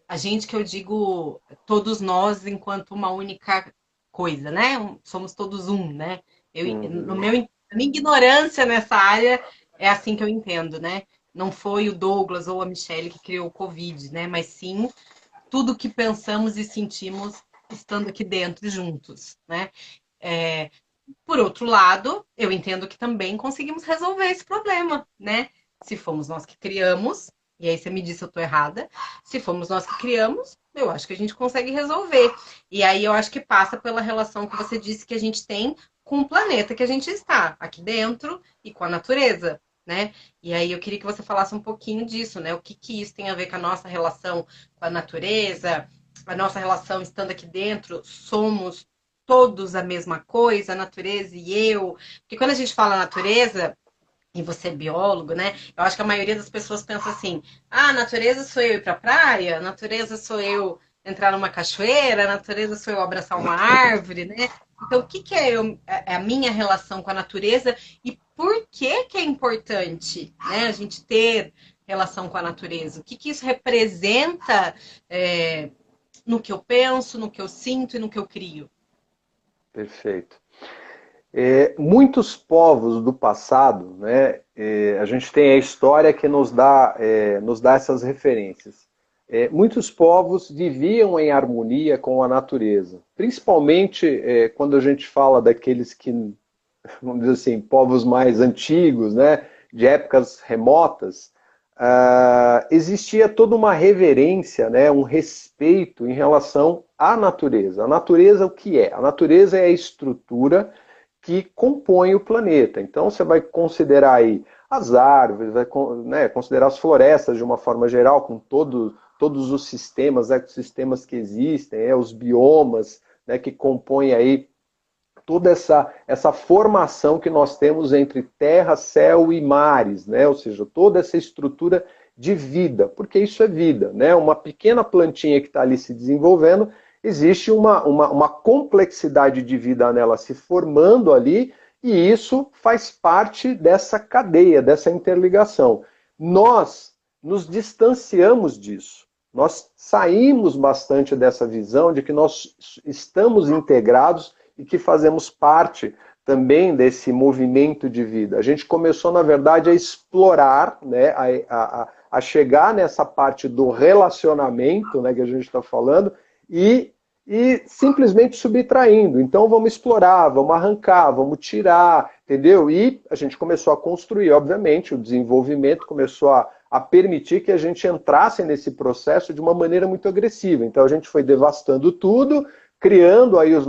a gente que eu digo todos nós enquanto uma única coisa, né? Somos todos um, né? Na minha ignorância nessa área, é assim que eu entendo, né? Não foi o Douglas ou a Michelle que criou o Covid, né? Mas sim tudo que pensamos e sentimos estando aqui dentro juntos, né? É, por outro lado, eu entendo que também conseguimos resolver esse problema, né? Se fomos nós que criamos, e aí você me disse se eu estou errada, se fomos nós que criamos, eu acho que a gente consegue resolver. E aí eu acho que passa pela relação que você disse que a gente tem com o planeta que a gente está, aqui dentro e com a natureza, né? E aí eu queria que você falasse um pouquinho disso, né? O que isso tem a ver com a nossa relação com a natureza, a nossa relação estando aqui dentro, somos todos a mesma coisa, a natureza e eu. Porque quando a gente fala natureza, e você é biólogo, né? Eu acho que a maioria das pessoas pensa assim: ah, natureza sou eu ir pra praia, natureza sou eu entrar numa cachoeira, natureza sou eu abraçar uma árvore, né? Então, o que é a minha relação com a natureza e por que é importante, né, a gente ter relação com a natureza? O que isso representa no que eu penso, no que eu sinto e no que eu crio? Perfeito. Muitos povos do passado, né, a gente tem a história que nos dá essas referências. Muitos povos viviam em harmonia com a natureza, principalmente quando a gente fala daqueles que, vamos dizer assim, povos mais antigos, né, de épocas remotas, existia toda uma reverência, né, um respeito em relação à natureza. A natureza, o que é? A natureza é a estrutura que compõe o planeta. Então você vai considerar aí as árvores, vai, né, considerar as florestas de uma forma geral, com todos os sistemas, ecossistemas que existem, os biomas, né, que compõem aí toda essa formação que nós temos entre terra, céu e mares, né? Ou seja, toda essa estrutura de vida, porque isso é vida, né? Uma pequena plantinha que está ali se desenvolvendo, existe uma complexidade de vida nela se formando ali, e isso faz parte dessa cadeia, dessa interligação. Nós nos distanciamos disso. Nós saímos bastante dessa visão de que nós estamos integrados e que fazemos parte também desse movimento de vida. A gente começou, na verdade, a explorar, né, a chegar nessa parte do relacionamento, né, que a gente está falando, e simplesmente subtraindo. Então vamos explorar, vamos arrancar, vamos tirar, entendeu? E a gente começou a construir, obviamente, o desenvolvimento começou a permitir que a gente entrasse nesse processo de uma maneira muito agressiva. Então a gente foi devastando tudo, criando aí o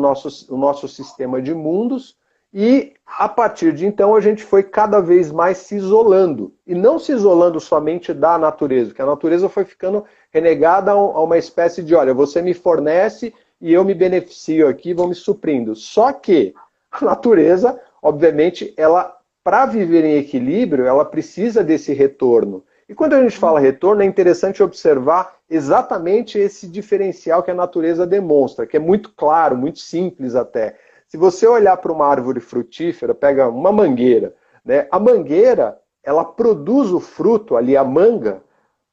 nosso sistema de mundos, E a partir de então a gente foi cada vez mais se isolando. E não se isolando somente da natureza, porque a natureza foi ficando renegada a uma espécie de, olha, você me fornece e eu me beneficio aqui, vou me suprindo. Só que a natureza, obviamente, ela, para viver em equilíbrio, ela precisa desse retorno. E quando a gente fala retorno, é interessante observar exatamente esse diferencial que a natureza demonstra, que é muito claro, muito simples até. Se você olhar para uma árvore frutífera, pega uma mangueira, né? A mangueira, ela produz o fruto ali, a manga,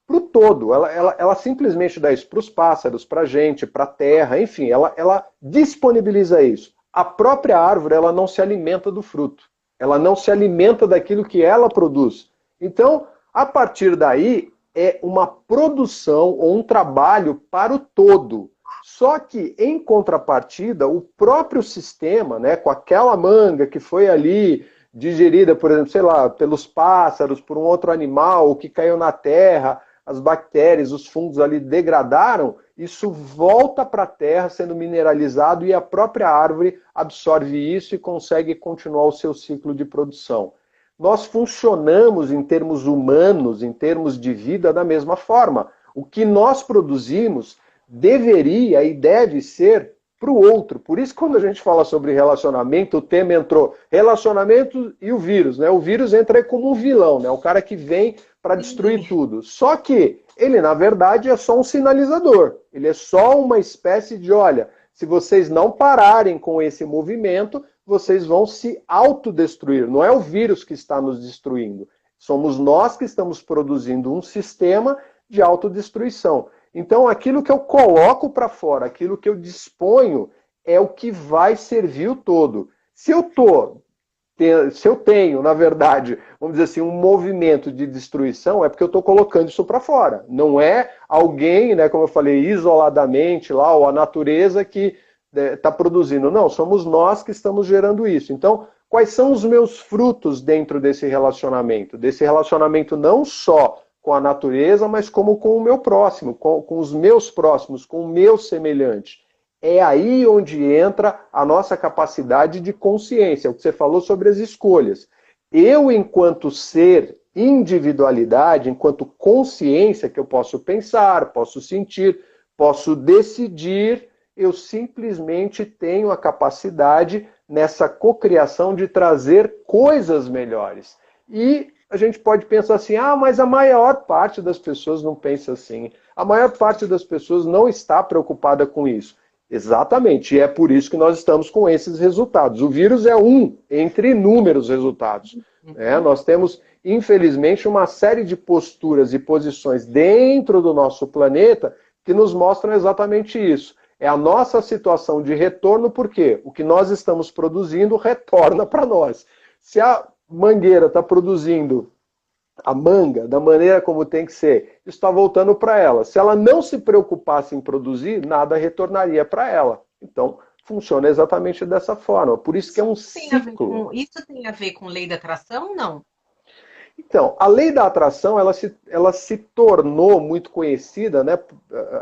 para o todo. Ela simplesmente dá isso para os pássaros, para a gente, para a terra, enfim, ela disponibiliza isso. A própria árvore, ela não se alimenta do fruto. Ela não se alimenta daquilo que ela produz. Então, a partir daí, é uma produção ou um trabalho para o todo. Só que, em contrapartida, o próprio sistema, né, com aquela manga que foi ali digerida, por exemplo, sei lá, pelos pássaros, por um outro animal, que caiu na terra, as bactérias, os fungos ali degradaram, isso volta para a terra sendo mineralizado e a própria árvore absorve isso e consegue continuar o seu ciclo de produção. Nós funcionamos em termos humanos, em termos de vida, da mesma forma. O que nós produzimos deveria e deve ser para o outro. Por isso, quando a gente fala sobre relacionamento, o tema entrou relacionamento e o vírus, né? O vírus entra aí como um vilão, né? O cara que vem para destruir tudo. Só que ele, na verdade, é só um sinalizador. Ele é só uma espécie de, olha, se vocês não pararem com esse movimento, vocês vão se autodestruir. Não é o vírus que está nos destruindo. Somos nós que estamos produzindo um sistema de autodestruição. Então, aquilo que eu coloco para fora, aquilo que eu disponho, é o que vai servir o todo. Se eu tenho, na verdade, vamos dizer assim, um movimento de destruição, é porque eu estou colocando isso para fora. Não é alguém, né, como eu falei, isoladamente lá, ou a natureza que está produzindo. Não, somos nós que estamos gerando isso. Então, quais são os meus frutos dentro desse relacionamento? Desse relacionamento não só com a natureza, mas como com o meu próximo, com os meus próximos, com o meu semelhante. É aí onde entra a nossa capacidade de consciência, o que você falou sobre as escolhas. Eu, enquanto ser, individualidade, enquanto consciência, que eu posso pensar, posso sentir, posso decidir, eu simplesmente tenho a capacidade nessa cocriação de trazer coisas melhores. E a gente pode pensar assim, mas a maior parte das pessoas não pensa assim. A maior parte das pessoas não está preocupada com isso. Exatamente, e é por isso que nós estamos com esses resultados. O vírus é um entre inúmeros resultados. Né? Nós temos, infelizmente, uma série de posturas e posições dentro do nosso planeta que nos mostram exatamente isso. É a nossa situação de retorno, porque o que nós estamos produzindo retorna para nós. Se a mangueira está produzindo a manga da maneira como tem que ser, isso está voltando para ela. Se ela não se preocupasse em produzir, nada retornaria para ela. Então, funciona exatamente dessa forma. Por isso que é um ciclo. Isso tem a ver com lei da atração, não? Então, a lei da atração, ela se tornou muito conhecida, né,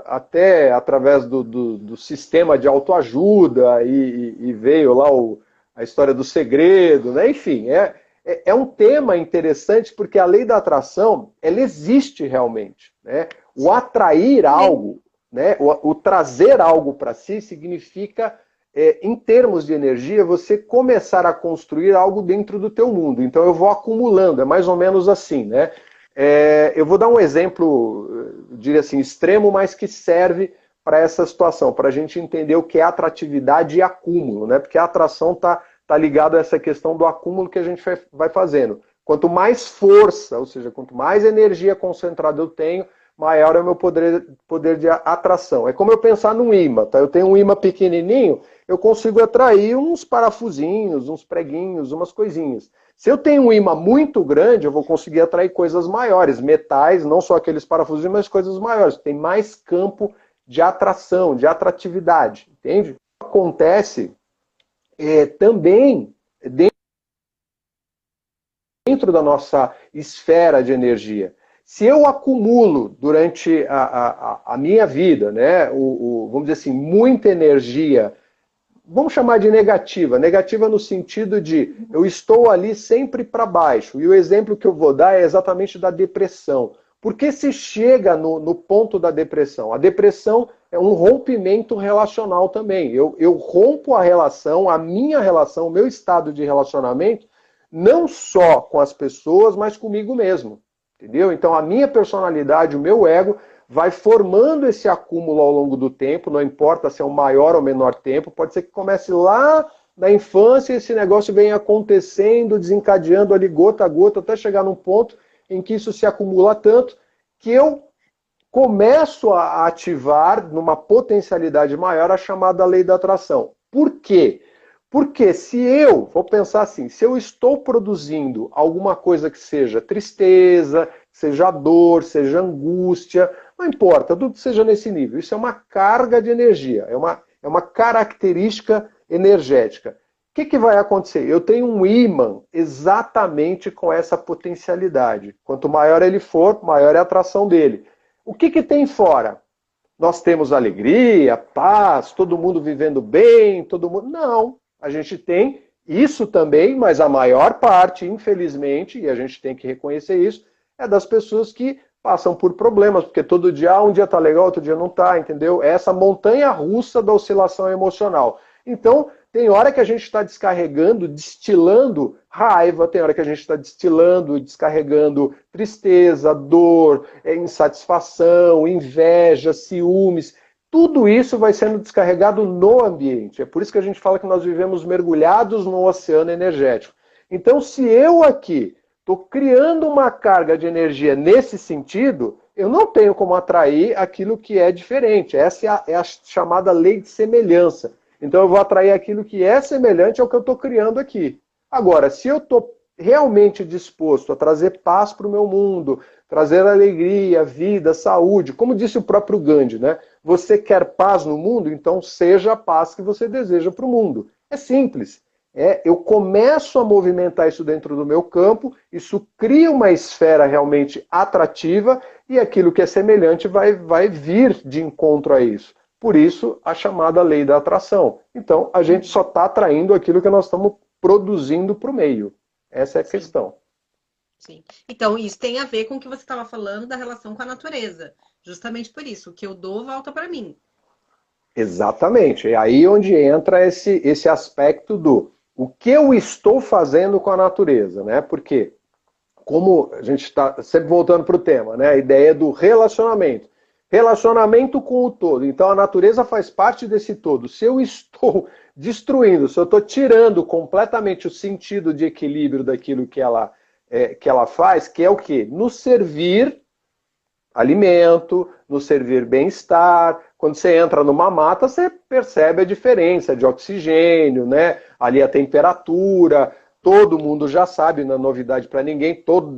até através do sistema de autoajuda, e veio lá a história do segredo, né, enfim, é um tema interessante porque a lei da atração, ela existe realmente. Né? O atrair algo, né, o trazer algo para si significa, em termos de energia, você começar a construir algo dentro do teu mundo. Então eu vou acumulando, é mais ou menos assim. Né? Eu vou dar um exemplo, eu diria assim, extremo, mas que serve para essa situação, para a gente entender o que é atratividade e acúmulo. Né? Porque a atração está ligado a essa questão do acúmulo que a gente vai fazendo. Quanto mais força, ou seja, quanto mais energia concentrada eu tenho, maior é o meu poder de atração. É como eu pensar num imã, tá? Eu tenho um imã pequenininho, eu consigo atrair uns parafusinhos, uns preguinhos, umas coisinhas. Se eu tenho um imã muito grande, eu vou conseguir atrair coisas maiores, metais, não só aqueles parafusinhos, mas coisas maiores. Tem mais campo de atração, de atratividade, entende? Acontece também dentro da nossa esfera de energia. Se eu acumulo durante a minha vida, né, vamos dizer assim, muita energia vamos chamar de negativa. Negativa no sentido de eu estou ali sempre para baixo. E o exemplo que eu vou dar é exatamente da depressão. Por que se chega no ponto da depressão? A depressão é um rompimento relacional também. Eu rompo a relação, a minha relação, o meu estado de relacionamento, não só com as pessoas, mas comigo mesmo. Entendeu? Então a minha personalidade, o meu ego, vai formando esse acúmulo ao longo do tempo, não importa se é um maior ou menor tempo, pode ser que comece lá na infância e esse negócio venha acontecendo, desencadeando ali gota a gota, até chegar num ponto em que isso se acumula tanto que eu começo a ativar numa potencialidade maior a chamada lei da atração. Por quê? Porque se eu, vou pensar assim, se eu estou produzindo alguma coisa que seja tristeza, seja dor, seja angústia, não importa, tudo que seja nesse nível, isso é uma carga de energia, é uma característica energética. O que vai acontecer? Eu tenho um ímã exatamente com essa potencialidade. Quanto maior ele for, maior é a atração dele. O que tem fora? Nós temos alegria, paz, todo mundo vivendo bem, todo mundo... Não, a gente tem isso também, mas a maior parte, infelizmente, e a gente tem que reconhecer isso, é das pessoas que passam por problemas, porque todo dia, um dia tá legal, outro dia não tá, entendeu? É essa montanha russa da oscilação emocional. Então, tem hora que a gente está descarregando, destilando raiva, tem hora que a gente está destilando, descarregando tristeza, dor, insatisfação, inveja, ciúmes. Tudo isso vai sendo descarregado no ambiente. É por isso que a gente fala que nós vivemos mergulhados no oceano energético. Então, se eu aqui estou criando uma carga de energia nesse sentido, eu não tenho como atrair aquilo que é diferente. Essa é a chamada lei de semelhança. Então eu vou atrair aquilo que é semelhante ao que eu estou criando aqui. Agora, se eu estou realmente disposto a trazer paz para o meu mundo, trazer alegria, vida, saúde, como disse o próprio Gandhi, né? Você quer paz no mundo? Então seja a paz que você deseja para o mundo. É simples. Eu começo a movimentar isso dentro do meu campo, isso cria uma esfera realmente atrativa e aquilo que é semelhante vai vir de encontro a isso. Por isso, a chamada lei da atração. Então, a gente só está atraindo aquilo que nós estamos produzindo para o meio. Essa é a questão. Sim. Então, isso tem a ver com o que você estava falando da relação com a natureza. Justamente por isso, o que eu dou volta para mim. Exatamente. É aí onde entra esse aspecto do o que eu estou fazendo com a natureza, né? Porque, como a gente está sempre voltando para o tema, né? A ideia do relacionamento. Relacionamento com o todo. Então a natureza faz parte desse todo. Se eu estou destruindo, se eu estou tirando completamente o sentido de equilíbrio daquilo que ela faz, que é o quê? Nos servir alimento, nos servir bem-estar. Quando você entra numa mata, você percebe a diferença de oxigênio, né? Ali a temperatura, todo mundo já sabe, não é novidade para ninguém, todos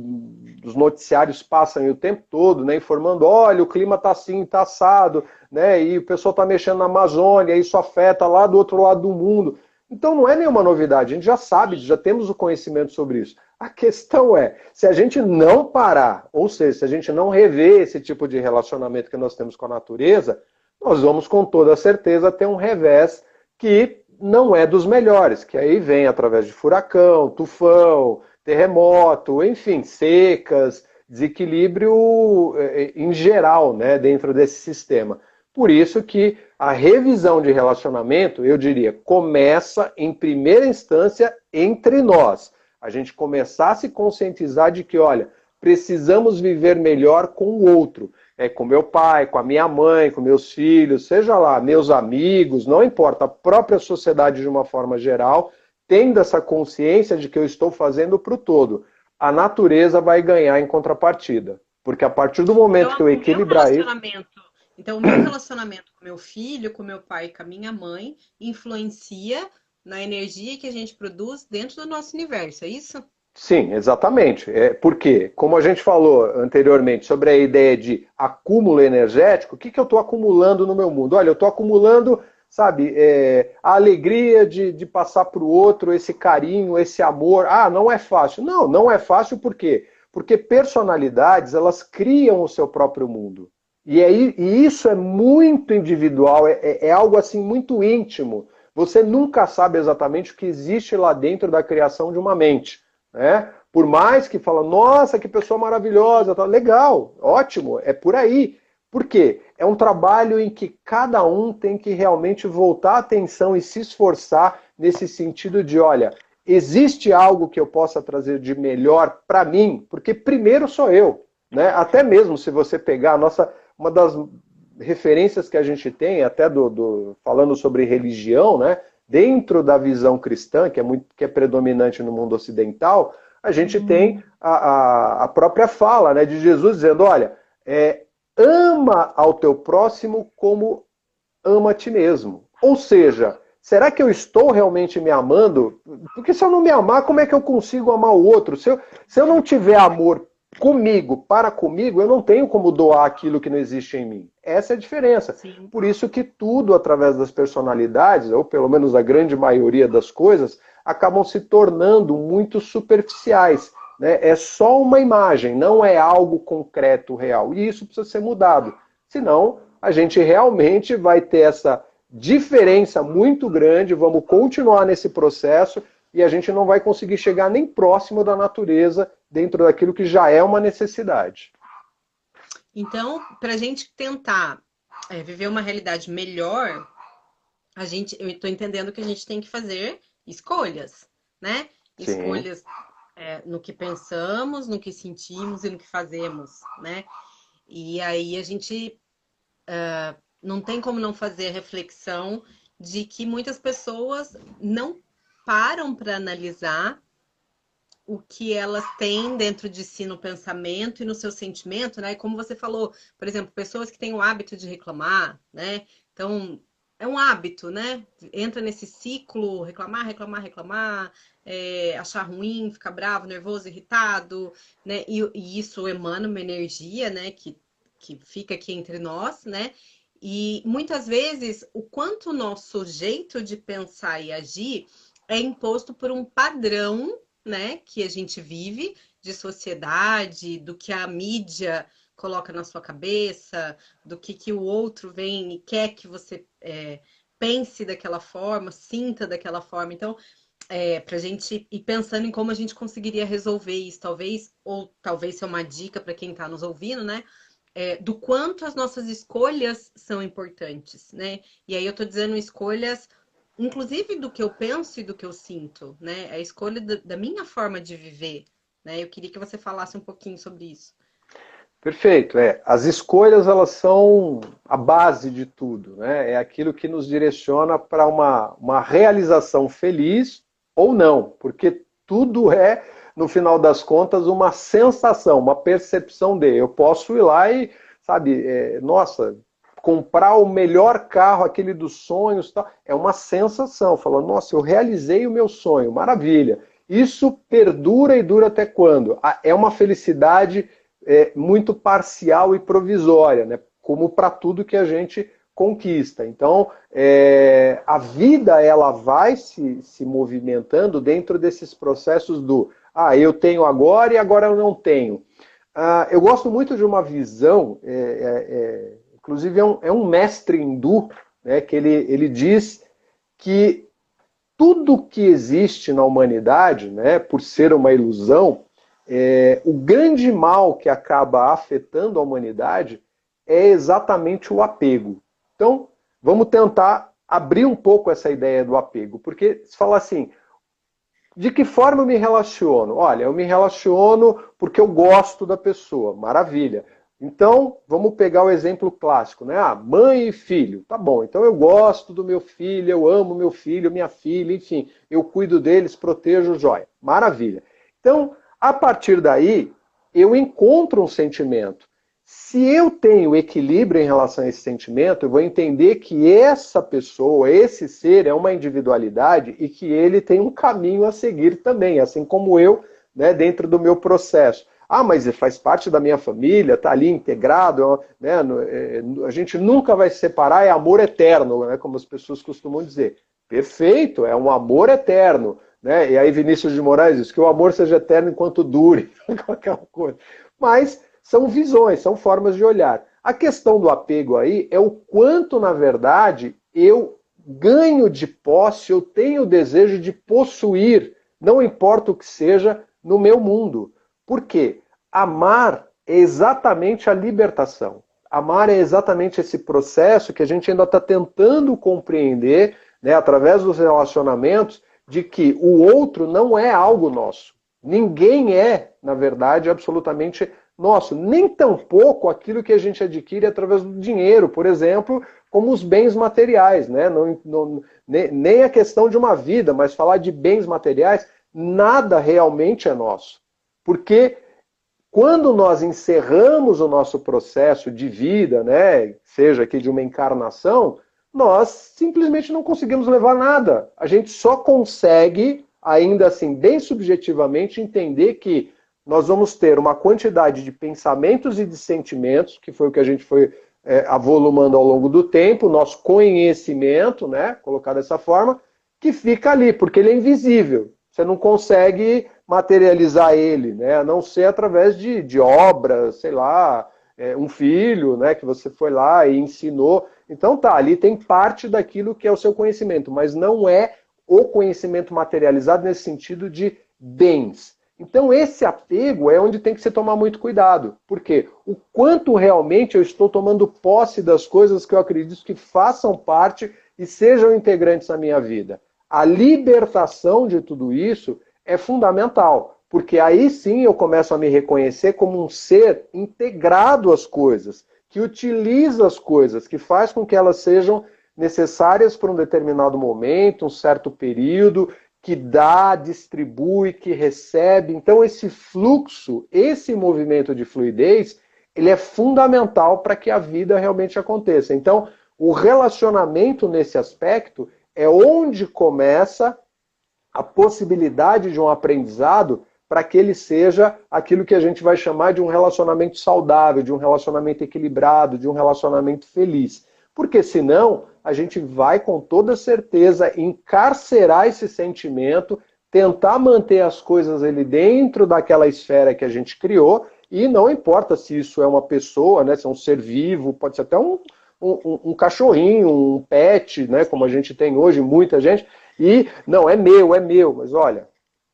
os noticiários passam o tempo todo, né, informando, olha, o clima está assim, está assado, né, e o pessoal está mexendo na Amazônia, isso afeta lá do outro lado do mundo. Então não é nenhuma novidade, a gente já sabe, já temos o conhecimento sobre isso. A questão é, se a gente não parar, ou seja, se a gente não rever esse tipo de relacionamento que nós temos com a natureza, nós vamos com toda certeza ter um revés que não é dos melhores, que aí vem através de furacão, tufão, terremoto, enfim, secas, desequilíbrio em geral, né, dentro desse sistema. Por isso que a revisão de relacionamento, eu diria, começa em primeira instância entre nós. A gente começar a se conscientizar de que, olha, precisamos viver melhor com o outro. Com meu pai, com a minha mãe, com meus filhos, seja lá, meus amigos, não importa, a própria sociedade de uma forma geral, tendo essa consciência de que eu estou fazendo para o todo. A natureza vai ganhar em contrapartida. Porque a partir do momento que eu equilibrar isso... Então, o meu relacionamento com meu filho, com meu pai e com a minha mãe influencia na energia que a gente produz dentro do nosso universo, é isso? Sim, exatamente. Porque, como a gente falou anteriormente sobre a ideia de acúmulo energético, o que eu estou acumulando no meu mundo? Olha, eu estou acumulando, sabe, a alegria de passar para o outro, esse carinho, esse amor. Ah, não é fácil. Não, não é fácil por quê? Porque personalidades, elas criam o seu próprio mundo. E isso é muito individual, é algo assim muito íntimo. você nunca sabe exatamente o que existe lá dentro da criação de uma mente, né? Por mais que fala, nossa, que pessoa maravilhosa, tá legal, ótimo, é por aí. Por quê? É um trabalho em que cada um tem que realmente voltar a atenção e se esforçar nesse sentido de, olha, existe algo que eu possa trazer de melhor para mim? Porque primeiro sou eu, né? Até mesmo se você pegar a nossa, uma das referências que a gente tem, até falando sobre religião, né? Dentro da visão cristã, que é predominante no mundo ocidental, a gente tem a própria fala, né, de Jesus dizendo, olha, ama ao teu próximo como ama a ti mesmo. Ou seja, será que eu estou realmente me amando? Porque se eu não me amar, como é que eu consigo amar o outro? Se eu não tiver amor comigo, para comigo, eu não tenho como doar aquilo que não existe em mim. Essa é a diferença. Sim. Por isso que tudo, através das personalidades, ou pelo menos a grande maioria das coisas, acabam se tornando muito superficiais. Né? É só uma imagem, não é algo concreto, real. E isso precisa ser mudado. Senão, a gente realmente vai ter essa diferença muito grande, vamos continuar nesse processo e a gente não vai conseguir chegar nem próximo da natureza dentro daquilo que já é uma necessidade. Então, para a gente tentar viver uma realidade melhor, eu estou entendendo que a gente tem que fazer escolhas, né? Sim. Escolhas no que pensamos, no que sentimos e no que fazemos, né? E aí a gente não tem como não fazer a reflexão de que muitas pessoas não param para analisar o que elas têm dentro de si no pensamento e no seu sentimento, né? E como você falou, por exemplo, pessoas que têm o hábito de reclamar, né? Então, é um hábito, né? Entra nesse ciclo, reclamar, reclamar, reclamar, achar ruim, ficar bravo, nervoso, irritado, né? E isso emana uma energia, né? Que fica aqui entre nós, né? E muitas vezes o quanto o nosso jeito de pensar e agir é imposto por um padrão, né, que a gente vive de sociedade, do que a mídia coloca na sua cabeça, do que o outro vem e quer que você pense daquela forma, sinta daquela forma. Então, para a gente ir pensando em como a gente conseguiria resolver isso, talvez, ou talvez ser uma dica para quem está nos ouvindo, né? Do quanto as nossas escolhas são importantes, né? E aí eu estou dizendo escolhas, inclusive do que eu penso e do que eu sinto, né? A escolha da minha forma de viver, né? Eu queria que você falasse um pouquinho sobre isso. Perfeito. As escolhas, elas são a base de tudo, né? É aquilo que nos direciona para uma realização feliz ou não, porque tudo é, no final das contas, uma sensação, uma percepção de. Eu posso ir lá e, sabe, nossa, comprar o melhor carro, aquele dos sonhos, tal, é uma sensação. Falando, nossa, eu realizei o meu sonho, maravilha. Isso perdura e dura até quando? É uma felicidade muito parcial e provisória, né? Como para tudo que a gente conquista. Então, a vida ela vai se movimentando dentro desses processos do eu tenho agora e agora eu não tenho. Eu gosto muito de uma visão, inclusive é um mestre hindu, né, que ele diz que tudo que existe na humanidade, né, por ser uma ilusão, o grande mal que acaba afetando a humanidade é exatamente o apego. Então, vamos tentar abrir um pouco essa ideia do apego, porque se falar assim, de que forma eu me relaciono? Olha, eu me relaciono porque eu gosto da pessoa, maravilha. Então, vamos pegar o exemplo clássico, né? Mãe e filho. Tá bom, então eu gosto do meu filho, eu amo meu filho, minha filha, enfim, eu cuido deles, protejo, joia. Maravilha. Então, a partir daí, eu encontro um sentimento. Se eu tenho equilíbrio em relação a esse sentimento, eu vou entender que essa pessoa, esse ser, é uma individualidade e que ele tem um caminho a seguir também, assim como eu, né, dentro do meu processo. Mas ele faz parte da minha família, está ali integrado, né, a gente nunca vai se separar, é amor eterno, né, como as pessoas costumam dizer. Perfeito, é um amor eterno. Né? E aí Vinícius de Moraes diz que o amor seja eterno enquanto dure, aquela coisa. Mas são visões, são formas de olhar. A questão do apego aí é o quanto, na verdade, eu ganho de posse, eu tenho o desejo de possuir, não importa o que seja, no meu mundo. Por quê? Amar é exatamente a libertação. Amar é exatamente esse processo que a gente ainda está tentando compreender, né, através dos relacionamentos, de que o outro não é algo nosso. Ninguém é, na verdade, absolutamente nosso. Nem tampouco aquilo que a gente adquire através do dinheiro, por exemplo, como os bens materiais. Né? Nem a questão de uma vida, mas falar de bens materiais, nada realmente é nosso. Porque quando nós encerramos o nosso processo de vida, né, seja aqui de uma encarnação, nós simplesmente não conseguimos levar nada. A gente só consegue, ainda assim, bem subjetivamente, entender que nós vamos ter uma quantidade de pensamentos e de sentimentos, que foi o que a gente foi avolumando ao longo do tempo, nosso conhecimento, né, colocar dessa forma, que fica ali, porque ele é invisível. Você não consegue materializar ele, né? A não ser através de obras, sei lá, um filho, né, que você foi lá e ensinou. Então tá, ali tem parte daquilo que é o seu conhecimento, mas não é o conhecimento materializado nesse sentido de bens. Então esse apego é onde tem que se tomar muito cuidado. Por quê? O quanto realmente eu estou tomando posse das coisas que eu acredito que façam parte e sejam integrantes na minha vida. A libertação de tudo isso é fundamental, porque aí sim eu começo a me reconhecer como um ser integrado às coisas, que utiliza as coisas, que faz com que elas sejam necessárias para um determinado momento, um certo período, que dá, distribui, que recebe. Então esse fluxo, esse movimento de fluidez, ele é fundamental para que a vida realmente aconteça. Então o relacionamento nesse aspecto é onde começa a possibilidade de um aprendizado para que ele seja aquilo que a gente vai chamar de um relacionamento saudável, de um relacionamento equilibrado, de um relacionamento feliz. Porque senão a gente vai com toda certeza encarcerar esse sentimento, tentar manter as coisas ali dentro daquela esfera que a gente criou, e não importa se isso é uma pessoa, né, se é um ser vivo, pode ser até um cachorrinho, um pet, né, como a gente tem hoje, muita gente, e não, é meu, mas olha,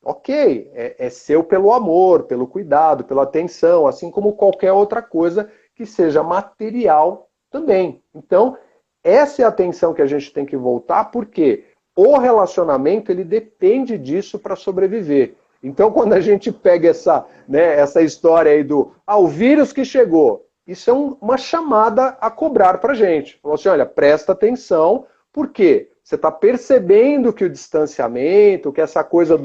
ok, é seu pelo amor, pelo cuidado, pela atenção, assim como qualquer outra coisa que seja material também. Então, essa é a atenção que a gente tem que voltar, porque o relacionamento ele depende disso para sobreviver. Então, quando a gente pega essa história aí o vírus que chegou, isso é uma chamada a cobrar para a gente. Falou assim, olha, presta atenção, por quê? Você está percebendo que o distanciamento, que essa coisa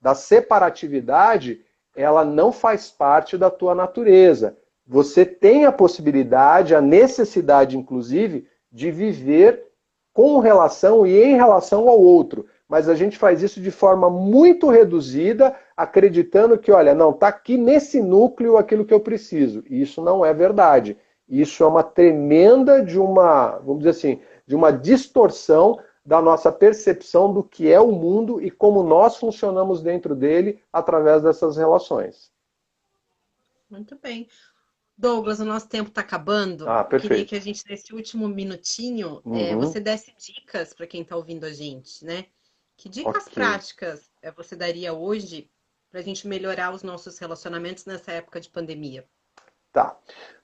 da separatividade, ela não faz parte da tua natureza. Você tem a possibilidade, a necessidade, inclusive, de viver com relação e em relação ao outro. Mas a gente faz isso de forma muito reduzida, acreditando que, olha, não, está aqui nesse núcleo aquilo que eu preciso. E isso não é verdade. Isso é uma tremenda vamos dizer assim, de uma distorção da nossa percepção do que é o mundo e como nós funcionamos dentro dele através dessas relações. Muito bem. Douglas, o nosso tempo está acabando. Perfeito. Queria que a gente, nesse último minutinho, você desse dicas para quem está ouvindo a gente, né? Que dicas práticas você daria hoje para a gente melhorar os nossos relacionamentos nessa época de pandemia? Tá.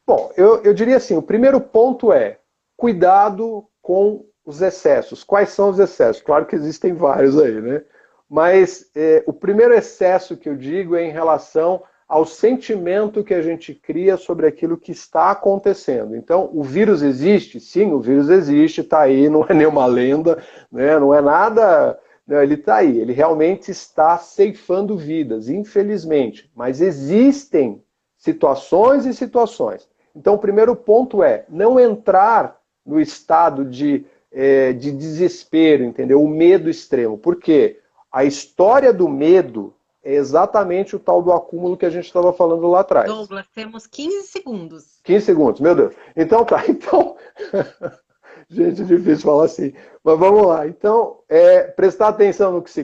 Bom, eu diria assim, o primeiro ponto é cuidado com os excessos. Quais são os excessos? Claro que existem vários aí, né? Mas o primeiro excesso que eu digo é em relação ao sentimento que a gente cria sobre aquilo que está acontecendo. Então, o vírus existe? Sim, o vírus existe, está aí, não é nenhuma lenda, né? Não é nada... Não, ele está aí, ele realmente está ceifando vidas, infelizmente. Mas existem situações e situações. Então, o primeiro ponto é não entrar no estado de desespero, entendeu? O medo extremo. Por quê? A história do medo é exatamente o tal do acúmulo que a gente estava falando lá atrás. Douglas, temos 15 segundos. 15 segundos, meu Deus. Então tá, então... Gente, é difícil falar assim. Mas vamos lá. Então, prestar atenção no que se